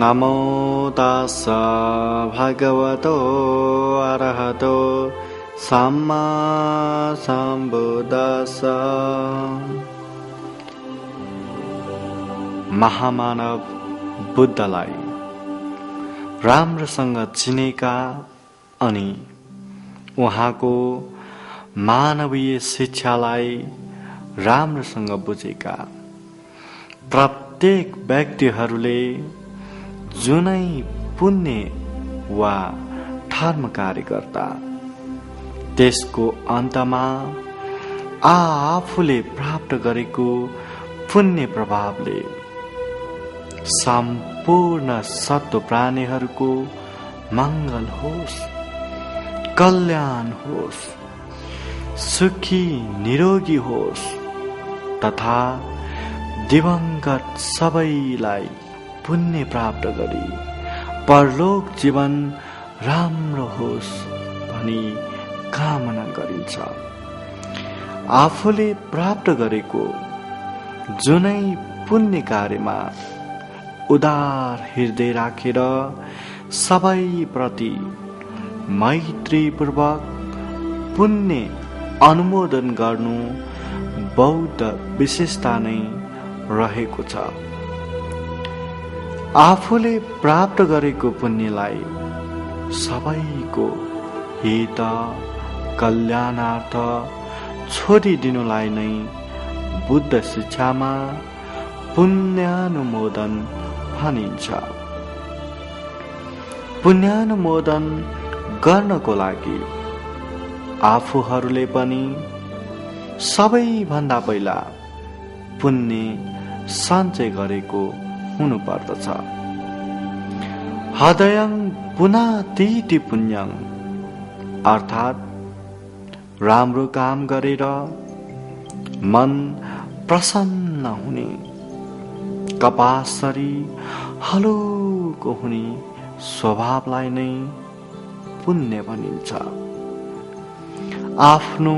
नमो तस्स भगवतो अरहतो सम्मा सम्बुद्धस्स। महामानव बुद्धलाई राम्रोसँग चिनेका अनि उहाँको मानवीय शिक्षालाई राम्रोसँग बुझेका प्रत्येक व्यक्तिहरूले जुनै पुण्य वा धर्म कार्य गर्दा त्यसको अन्तमा आफूले प्राप्त गरेको पुण्य प्रभावले सम्पूर्ण सत्व प्राणीहरूको मङ्गल होस्, कल्याण होस्, सुखी निरोगी होस् तथा दिवंगत सबैलाई पुण्य प्राप्त गरी परलोक जीवन राम्रो होस् भनी कामना गरिन्छ। आफूले प्राप्त गरेको जुनै पुण्य कार्यमा उदार हृदय राखेर सबैप्रति मैत्रीपूर्वक पुण्य अनुमोदन गर्नु बौद्ध विशेषता नै रहेको छ। आफूले प्राप्त गरेको पुण्यलाई सबैको हित कल्याणार्थ छोडिदिनुलाई नै बुद्ध शिक्षामा पुण्यानुमोदन भनिन्छ। पुण्यानुमोदन गर्नको लागि आफूहरूले पनि सबैभन्दा पहिला पुण्य सञ्चय गरेको हुनुपर्दछ। हृदयं पुनातीति पुण्यं अर्थात् राम्रो काम गरेर मन प्रसन्न हुने, कपासरी हलुको हुने स्वभावलाई नै पुण्य भनिन्छ। आफ्नो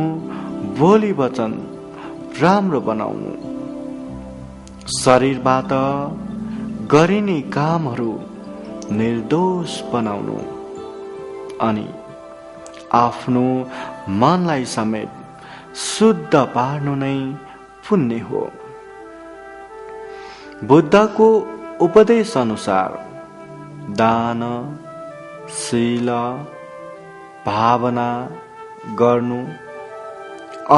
बोली वचन राम्रो बनाउनु, शरीरबाट गरिने कामहरू निर्दोष बनाउनु अनि आफ्नो मनलाई समेत शुद्ध पार्नु नै पुण्य हो। बुद्धको उपदेश अनुसार दान, शील, भावना गर्नु,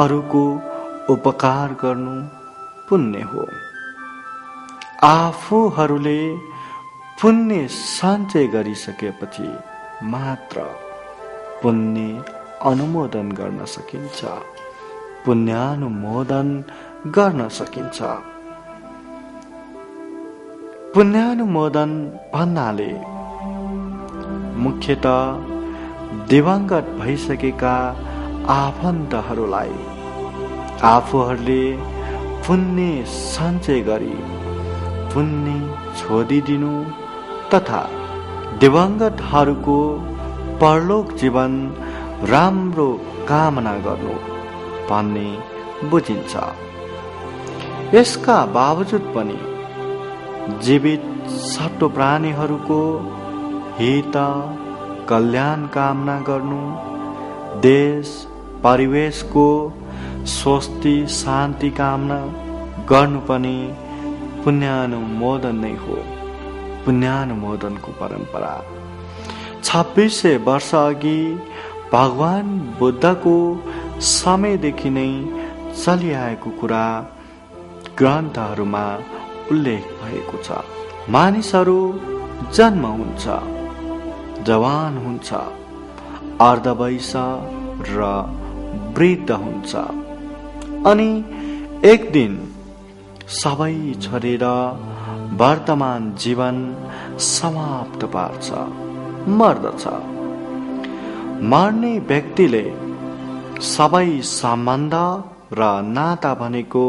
अरूको उपकार गर्नु पुण्य हो। आफूहरूले पुण्य सञ्चय गरिसकेपछि मात्र पुण्य अनुमोदन गर्न सकिन्छ, पुण्यानुमोदन गर्न सकिन्छ। पुण्यानुमोदन भन्नाले मुख्यतः दिवंगत भइसकेका आफन्तहरूलाई आफूहरूले पुण्य सञ्चय गरी पुण्य छोडिदिनु तथा दिवंगतहरूको परलोक जीवन राम्रो कामना गर्नु भन्ने बुझिन्छ। यसका बावजुद पनि जीवित सत्व प्राणीहरूको हित कल्याण कामना गर्नु, देश परिवेशको स्वस्ति शान्ति कामना गर्नु पनि पुण्यानुमोदन नै हो। पुण्यानुमोदनको परम्परा 2600 वर्ष अघि भगवान बुद्धको समयदेखि नै चलिआएको कुरा ग्रन्थहरूमा उल्लेख भएको छ। मानिसहरू जन्म हुन्छ, जवान हुन्छ, अर्धवयस र वृद्ध हुन्छ अनि एक दिन सबै छोडेर वर्तमान जीवन समाप्त पार्छ, मर्दछ। मर्ने व्यक्तिले सबै सम्बन्ध र नाता भनेको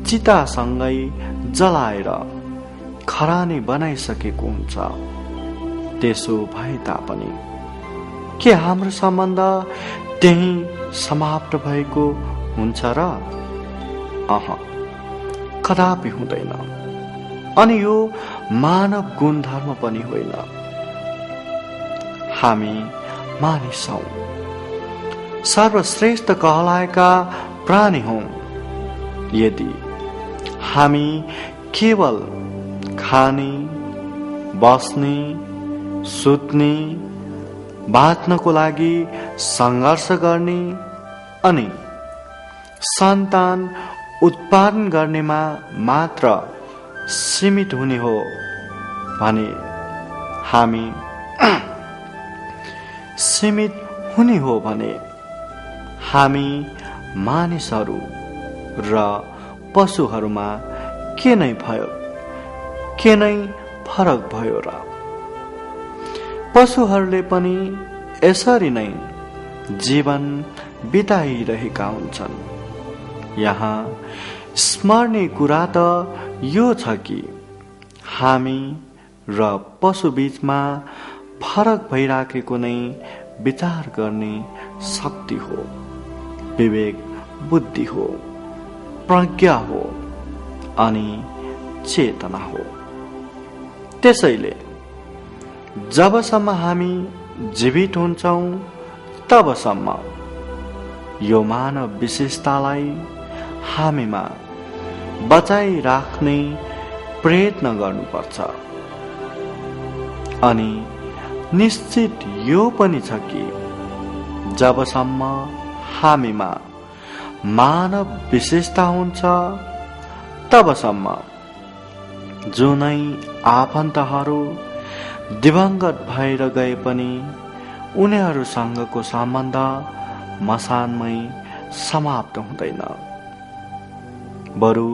चितासँगै जलाएर खरानी बनाइसकेको हुन्छ। त्यसो भए तापनि के हाम्रो सम्बन्ध त्यही समाप्त भएको हुन्छ र? कदापि हुँदैन। अनि यो मानव गुणधर्म पनि होइन। हामी मानिस हौं, सर्वश्रेष्ठ कहलाएका प्राणी हौं। यदि हामी केवल खाने, बस्ने, सुत्ने, बाँच्नको लागि संघर्ष गर्ने अनि सन्तान उत्पादन गर्नेमा मात्र सीमित हुने हो भने हामी मानिसहरू र पशुहरूमा के नै फरक भयो र? पशुहरूले पनि यसरी नै जीवन बिताइरहेका हुन्छन्। यहाँ स्मर्ने कुरा त यो छ कि हामी र पशु बीचमा फरक भइराखेको नै विचार गर्ने शक्ति हो, विवेक बुद्धि हो, प्रज्ञा हो अनि चेतना हो। त्यसैले जबसम्म हामी जीवित हुन्छौं तबसम्म यो मानव विशेषतालाई हामीमा बचाइराख्ने प्रयत्न गर्नुपर्छ। अनि निश्चित यो पनि छ कि जबसम्म हामीमा मानव विशेषता हुन्छ तबसम्म जुनै आफन्तहरू दिवंगत भएर गए पनि उनीहरूसँगको सम्बन्ध मसानमै समाप्त हुँदैन, बरु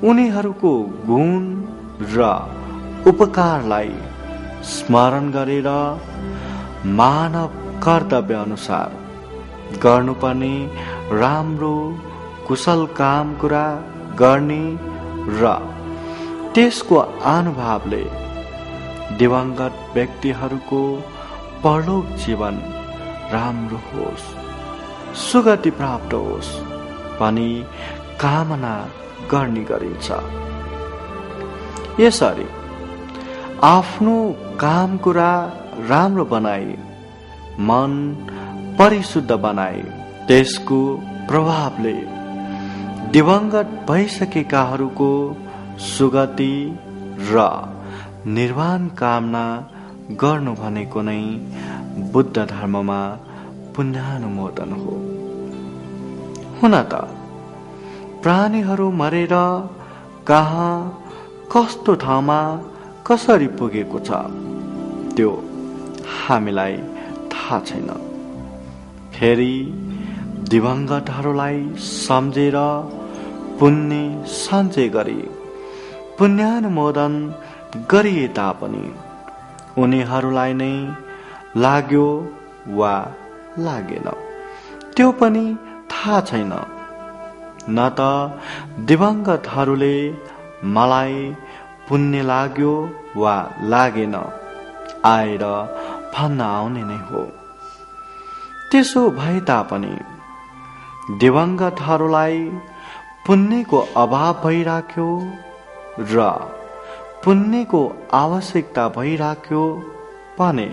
उनीहरूको गुण र उपकारलाई स्मरण गरेर मानव कर्तव्य अनुसार गर्नुपर्ने राम्रो कुशल काम कुरा गर्ने र त्यसको अनुभवले दिवंगत व्यक्तिहरूको परलोक जीवन राम्रो होस्, सुगति प्राप्त होस् भनी कामना गर्ने गरिन्छ। यसरी आफ्नो काम कुरा राम्रो बनाई, मन परिशुद्ध बनाई, त्यसको प्रभावले दिवंगत भइसकेकाहरूको सुगति र निर्वाण कामना गर्नु भनेको नै बुद्ध धर्ममा पुण्यानुमोदन हो। हुन त प्राणीहरू मरेर कहाँ कस्तो ठाउँमा कसरी पुगेको छ त्यो हामीलाई थाहा छैन। फेरि दिवंगतहरूलाई सम्झेर पुण्य सञ्चय गरी पुण्यानुमोदन गरिए तापनि उनीहरूलाई नै लाग्यो वा लागेन त्यो पनि थाहा छैन। न त दिवंगतहरूले मलाई पुण्य लाग्यो वा लागेन आएर भन्न आउने नै हो। त्यसो भए तापनि दिवंगतहरूलाई पुण्यको अभाव भइराख्यो र पुण्यको आवश्यकता भइराख्यो भने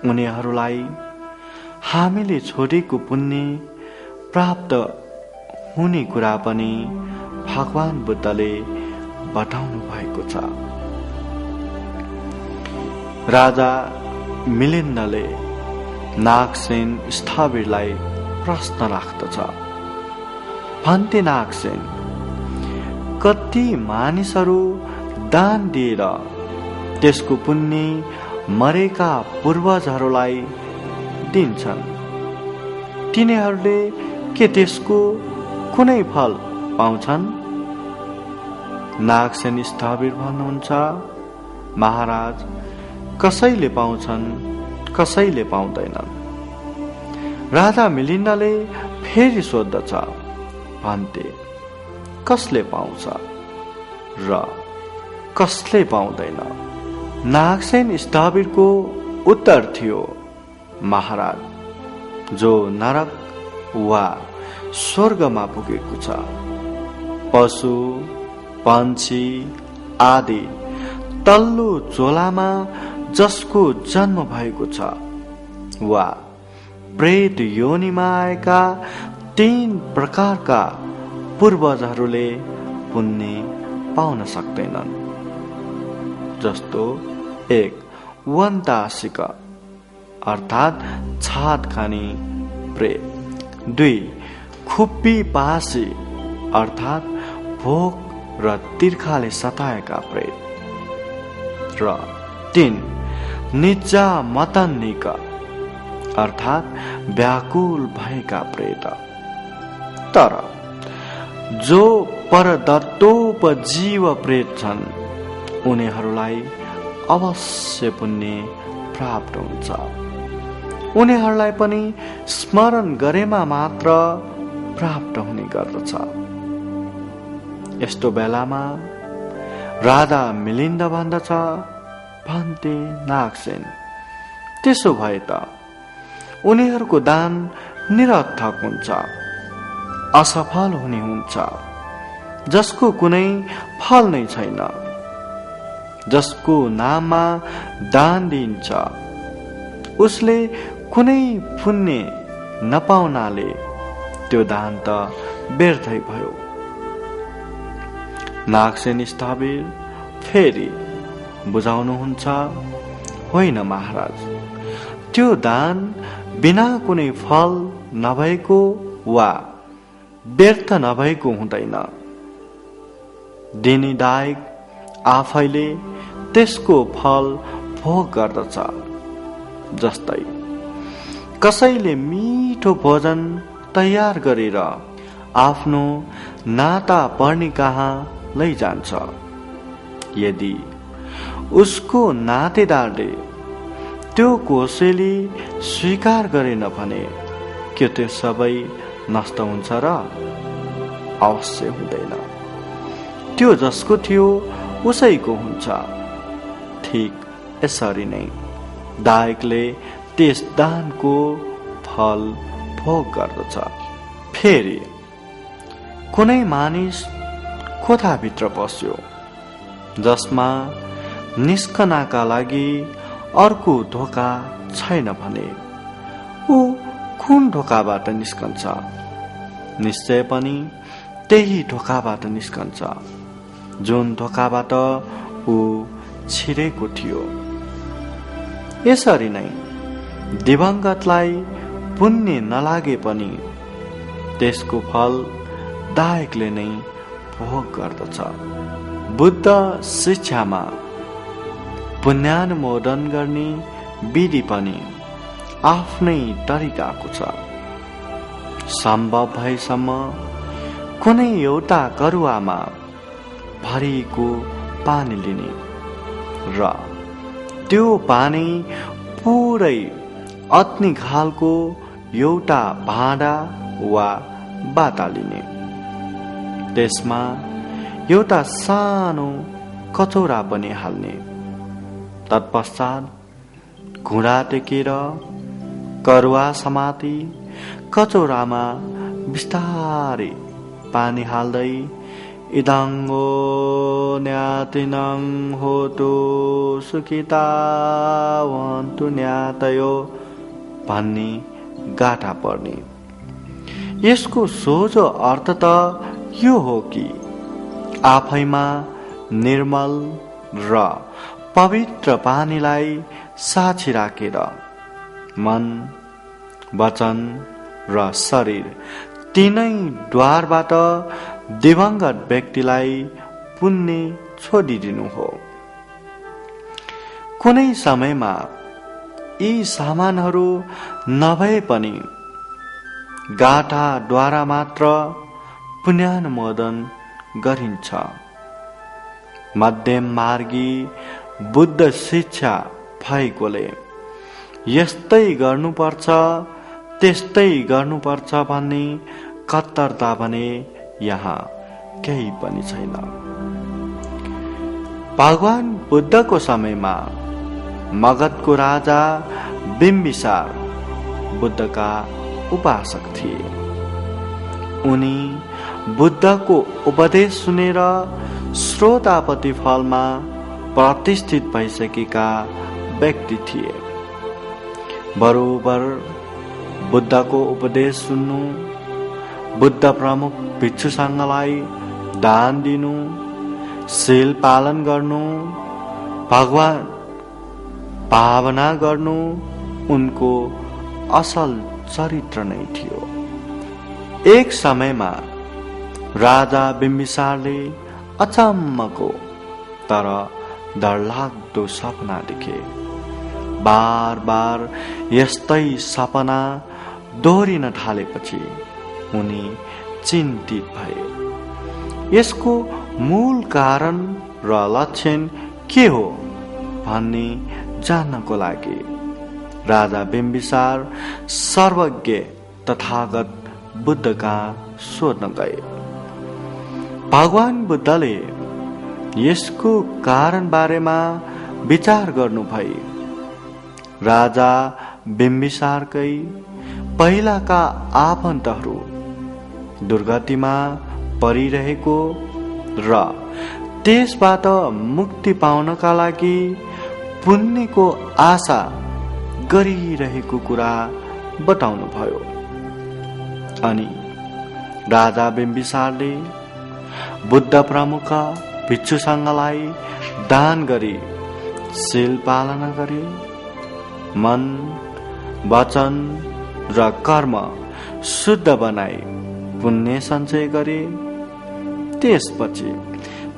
उनीहरूलाई हामीले छोडेको पुण्य प्राप्त हुने कुरा पनि भगवान बुद्धले बताउनु भएको छ। राजा मिलिन्दले नागसेन स्थावीरलाई प्रश्न राख्दछ, भन्ते नागसेन, कति मानिसहरू दान दिएर त्यसको पुण्य मरेका पूर्वजहरूलाई दिन्छन्, तिनीहरूले के त्यसको कुनै फल पाउँछन्? नागसेन स्थावीर भन्नुहुन्छ, महाराज, कसैले पाउँछन्, कसैले पाउँदैनन्। राजा मिलिन्दले फेरि सोध्दछ, भन्ते, कसले पाउँछ र कसले पाउँदैन? नागसेन स्थावीरको उत्तर थियो, महाराज, जो नरक वा स्वर्गमा पुगेको छ, पशु पन्छी आदि तल्लो चोलामा जसको जन्म भएको छ वा प्रेत योनिमा आएका 3 प्रकारका पूर्वजहरूले पुण्य पाउन सक्दैनन्। जस्तो 1 वन्तासिक अर्थात् छात खाने प्रेत, 2 खुप्पी पासी अर्थात् भोक र तिर्खाले सताएका प्रेत र 3 निजा मतन्निक अर्थात् व्याकुल भएका प्रेत। तर जो परदत्तोपजीव प्रेत छन् उनीहरूलाई अवश्य पुण्य प्राप्त हुन्छ। उनीहरूलाई पनि स्मरण गरेमा मात्र प्राप्त हुने गर्दछ। यस्तो बेलामा राधा मिलिन्द भन्दछ, भन्ते नागसेन, त्यसो भए त उनीहरूको दान निरर्थक हुन्छ, असफल हुने हुन्छ, जसको कुनै फल नै छैन। जसको नाममा दान दिन्छ उसले कुनै पुण्य नपाउनाले त्यो दान त व्यर्थै भयो। नागसेन स्थावीर फेरि बुझाउनुहुन्छ, होइन महाराज, त्यो दान बिना कुनै फल नभएको वा व्यर्थ नभएको हुँदैन। दिनेदायक आफैले त्यसको फल भोग गर्दछ। जस्तै कसैले मिठो भोजन तयार गरेर आफ्नो नाता पर्ने कहाँ लैजान्छ। यदि उसको नातेदारले त्यो कोसेली स्वीकार गरेन भने के त्यो सबै नष्ट हुन्छ र? अवश्य हुँदैन। त्यो जसको थियो उसैको हुन्छ। ठीक यसरी नै दायकले त्यस दानको फल भोग गर्दछ। फेरि कुनै मानिस कोठाभित्र पस्यो जसमा निस्कनका लागि अर्को ढोका छैन भने ऊ कुन ढोकाबाट निस्कन्छ? निश्चय पनि त्यही ढोकाबाट निस्कन्छ जुन ढोकाबाट ऊ छिरेको थियो। यसरी नै दिवंगतलाई पुण्य नलागे पनि त्यसको फल दायकले नै भोग गर्दछ। बुद्ध शिक्षामा पुण्यानुमोदन गर्ने विधि पनि आफ्नै तरिकाको छ। सम्भव भएसम्म कुनै एउटा करुवामा भरिएको पानी लिने र त्यो पानी पुरै अत्नी खालको एउटा भाँडा वा बाटा लिने, त्यसमा एउटा सानो कचौरा पनि हाल्ने। तत्पश्चात घुँडा टेकेर करुवा समाती कचौरामा बिस्तारै पानी हाल्दै इदाङ्गो न्यातिनं होतु सुखिता वन्तु न्यातयो भन्ने गाथा पर्ने। यसको सोझो अर्थ त यो हो कि आफैमा निर्मल र पवित्र पानीलाई साक्षी राखेर मन, वचन र शरीर तीनै द्वारबाट दिवंगत व्यक्तिलाई पुण्य छोडिदिनु हो। कुनै समयमा यी सामानहरू नभए पनि गाठाद्वारा मात्र पुण्यानुमोदन गरिन्छ। मध्यम मार्गी बुद्ध शिक्षा भएकोले यस्तै गर्नुपर्छ त्यस्तै गर्नुपर्छ भन्ने कट्टरता भने यहाँ केही पनि छैन। भगवान बुद्धको समयमा मगधको राजा बिम्बिसार बुद्धका उपासक थिए। उनी बुद्धको उपदेश सुनेर स्रोत आपत्ति फलमा प्रतिष्ठित भइसकेका व्यक्ति थिए। बरोबर बुद्धको उपदेश सुन्नु, बुद्ध प्रमुख भिक्षु संघलाई दान दिनु, शील पालन गर्नु, भगवान भावना गर्नु उनको असल चरित्र नै थियो। एक समयमा राजा बिम्बिसारले अचम्मको तर डरलाग्दो सपना देखे। बार बार यस्तै सपना दोहोरिन थालेपछि उनी चिन्तित भए। यसको मूल कारण र लक्षण के हो भन्ने जान्नको लागि राजा बिम्बिसार सर्वज्ञ तथागत बुद्धकहाँ सोध्न गए। भगवान बुद्धले यसको कारण बारेमा विचार गर्नु भई राजा बिम्बिसारकै पहिलाका आफन्तहरू दुर्गतिमा परिरहेको र त्यसबाट मुक्ति पाउनका लागि पुण्यको आशा गरिरहेको कुरा बताउनु भयो। अनि राजा बिम्बिसारले बुद्ध प्रमुख भिक्षु संघलाई दान गरी शील पालना गरे, मन वचन र कर्म शुद्ध बनाई पुण्य सञ्चय गरे। त्यसपछि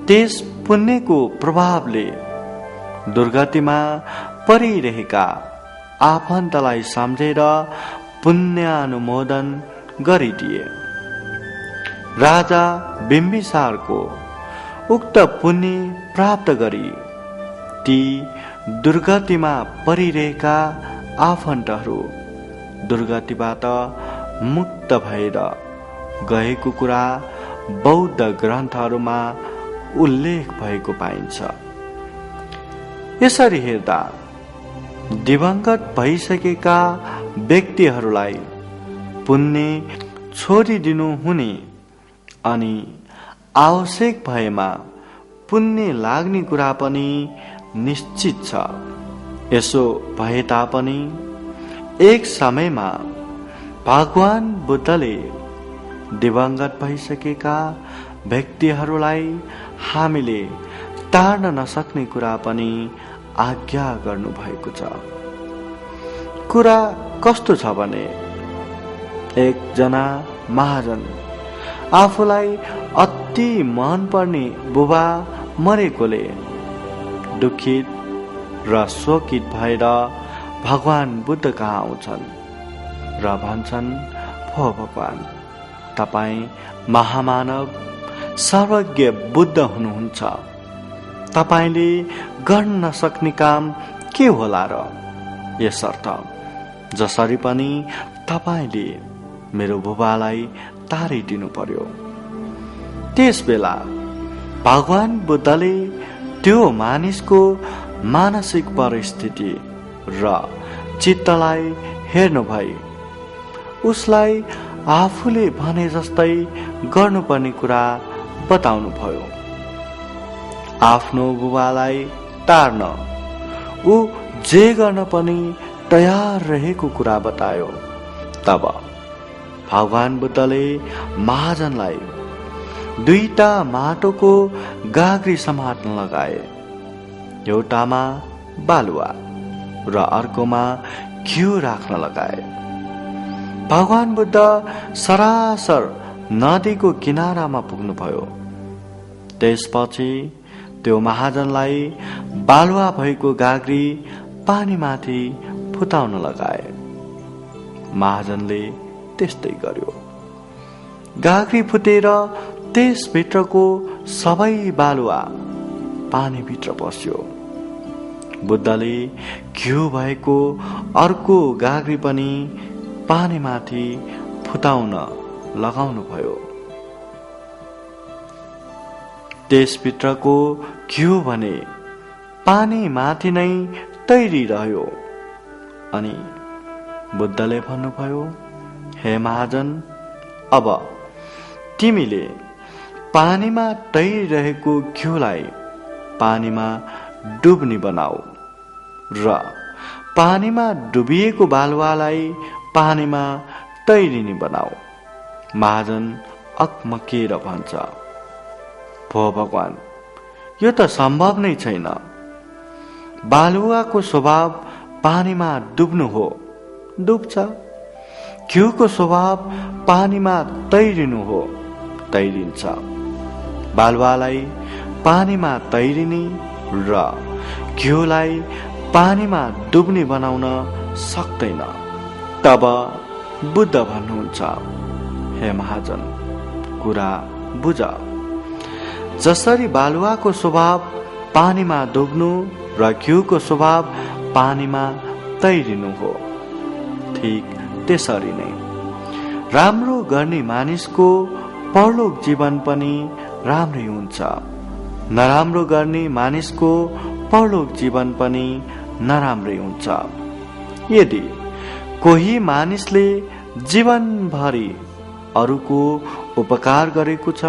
त्यस पुण्यको प्रभावले दुर्गतिमा परिरहेका आफन्तलाई सम्झेर पुण्यानुमोदन गरिदिए। राजा बिम्बिसारको उक्त पुण्य प्राप्त गरी ती दुर्गतिमा परिरहेका आफन्तहरू दुर्गतिबाट मुक्त भएर गएको कुरा बौद्ध ग्रन्थहरूमा उल्लेख भएको पाइन्छ। यसरी हेर्दा दिवंगत भइसकेका व्यक्तिहरूलाई पुण्य छोडिदिनु हुने अनि आवश्यक भएमा पुण्य लाग्ने कुरा पनि निश्चित छ। यसो भए तापनि एक समयमा भगवान बुद्धले दिवंगत भइसकेका व्यक्तिहरूलाई हामीले टार्न नसक्ने कुरा पनि आज्ञा गर्नु भएको छ। कुरा कस्तो छ भने एकजना महाजन आफूलाई अति मन पर्ने बुबा मरेकोले दुखित र शोकित भएर भगवान बुद्ध कहाँ आउँछन् र भन्छन्, हो भगवान, तपाईँ महामानव सर्वज्ञ बुद्ध हुनुहुन्छ, तपाईले गर्न नसक्ने काम के होला र? यसर्थ जसरी पनि तपाईले मेरो बुबालाई तारिदिनु पर्यो। त्यस बेला भगवान बुद्धले त्यो मानिसको मानसिक परिस्थिति र चित्तलाई हेर्नु भई उसलाई आफूले भने जस्तै गर्नुपर्ने कुरा बताउनु भयो। आफ्नो बुबालाई तार्न ऊ जे गर्न पनि तयार रहेको कुरा बतायो। तब भगवान बुद्धले महाजनलाई दुईटा माटोको गाग्री समात्न लगाए। एउटामा बालुवा र अर्कोमा घिउ राख्न लगाए। भगवान बुद्ध सरासर नदीको किनारामा पुग्नुभयो। त्यसपछि त्यो महाजनलाई बालुवा भएको गाग्री पानीमाथि फुटाउन लगाए। महाजनले त्यस्तै गर्यो। गाग्री फुटेर त्यसभित्रको सबै बालुवा पानीभित्र पस्यो। बुद्धले घिउ भएको अर्को गाग्री पनि पानीमाथि फुटाउन लगाउनु भयो। त्यसभित्रको घिउ भने पानी माथि नै तैरिरह्यो। अनि बुद्धले भन्नुभयो, हे महाजन, अब तिमीले पानीमा तैरिरहेको घिउलाई पानीमा डुब्ने बनाऊ र पानीमा डुबिएको बालुवालाई पानीमा तैरिने बनाऊ। महाजन अकमकेर भन्छ, भो भगवान, यो त सम्भव नै छैन। बालुवाको स्वभाव पानीमा डुब्नु हो, डुब्छ। घिउको स्वभाव पानीमा तैरिनु हो, तैरिन्छ। बालुवालाई पानीमा तैरिने र घिउलाई पानीमा डुब्ने बनाउन सक्दैन। तब बुद्ध भन्नुहुन्छ, हे महाजन, कुरा बुझ। जसरी बालुवाको स्वभाव पानीमा डुब्नु र घिउको स्वभाव पानीमा तैरिनु हो, ठीक त्यसरी नै राम्रो गर्ने मानिसको परलोक जीवन पनि राम्रै हुन्छ। नराम्रो गर्ने मानिसको परलोक जीवन पनि नराम्रै हुन्छ। यदि कोही मानिसले जीवनभरि अरूको उपकार गरेको छ,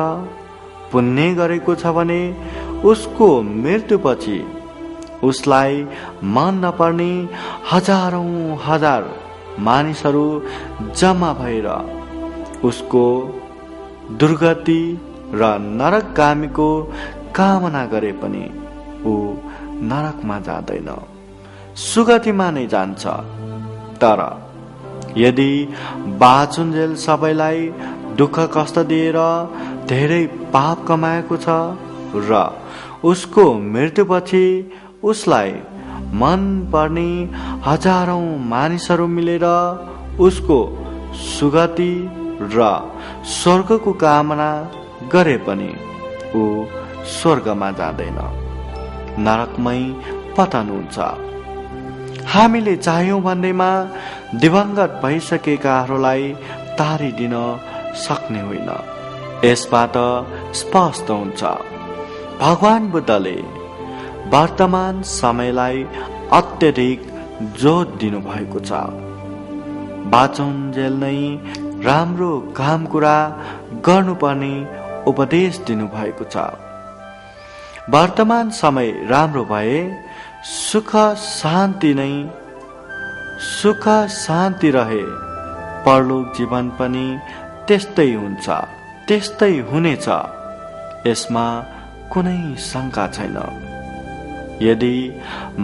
पुण्य गरेको छ भने उसको मृत्युपछि उसलाई मन नपर्ने हजारौं हजार मानिसहरू जम्मा भएर उसको दुर्गति र नरकगामीको कामना गरे पनि ऊ नरकमा जाँदैन, सुगतिमा नै जान्छ। तर यदि बाँचुन्जेल सबैलाई दुःख कष्ट दिएर धेरै पाप कमाएको छ र उसको मृत्युपछि उसलाई मन पर्ने हजारौं मानिसहरू मिलेर उसको सुगति र स्वर्गको कामना गरे पनि ऊ स्वर्गमा जाँदैन, नरकमै पतन हुन्छ। हामीले चाह्यौं भन्दैमा दिवंगत भइसकेकाहरूलाई तारिदिन सक्ने होइन। यसबाट स्पष्ट हुन्छ, भगवान बुद्धले वर्तमान समयलाई अत्यधिक जोड दिनुभएको छ। बाँचुन्जेल नै राम्रो काम कुरा गर्नुपर्ने उपदेश दिनुभएको छ। वर्तमान समय राम्रो भए सुख शान्ति रहे, परलोक जीवन पनि त्यस्तै हुन्छ, त्यस्तै हुनेछ। यसमा कुनै शंका छैन। यदि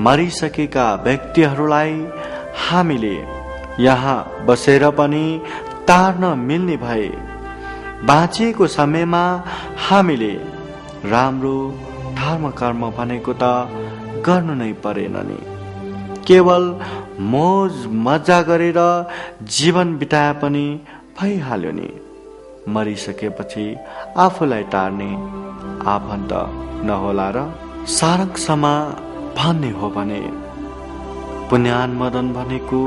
मरिसकेका व्यक्तिहरूलाई हामीले यहाँ बसेर पनि तार्न मिल्ने भए बाँचिएको समयमा हामीले राम्रो धर्म कर्म भनेको त गर्नु नै परेन नि। केवल मोज मजा गरेर जीवन बिताए पनि भइहाल्यो नि। मरिसकेपछि आफूलाई टार्ने आफन्त नहोला र? सारांशमा भन्ने हो भने पुण्यान्मोदन भनेको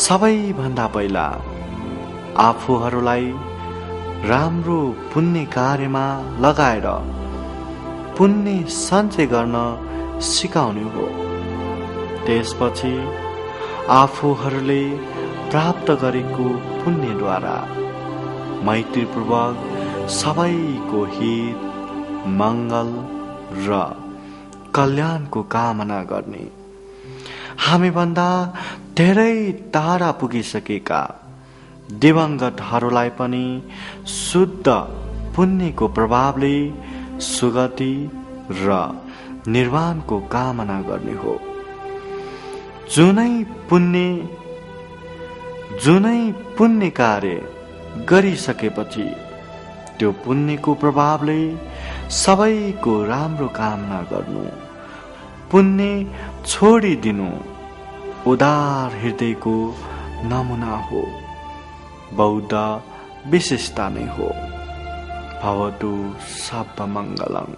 सबैभन्दा पहिला आफूहरूलाई राम्रो पुण्य कार्यमा लगाएर पुण्य सञ्चय गर्न सिकाउने हो। त्यसपछि आफूहरूले प्राप्त गरेको पुण्यद्वारा मैत्रीपूर्वक सबैको हित, मङ्गल र कल्याणको कामना गर्ने। हामीभन्दा धेरै टाढा पुगिसकेका दिवंगतहरूलाई पनि शुद्ध पुण्यको प्रभावले सुगति र निर्वाणको कामना गर्ने हो। जुनै पुण्य कार्य गरिसकेपछि त्यो पुण्यको प्रभावले सबैको राम्रो कामना गर्नु, पुण्य छोडिदिनु उदार हृदयको नमुना हो, बौद्ध विशेषता नै हो। भवतु सर्वमङ्गलम्।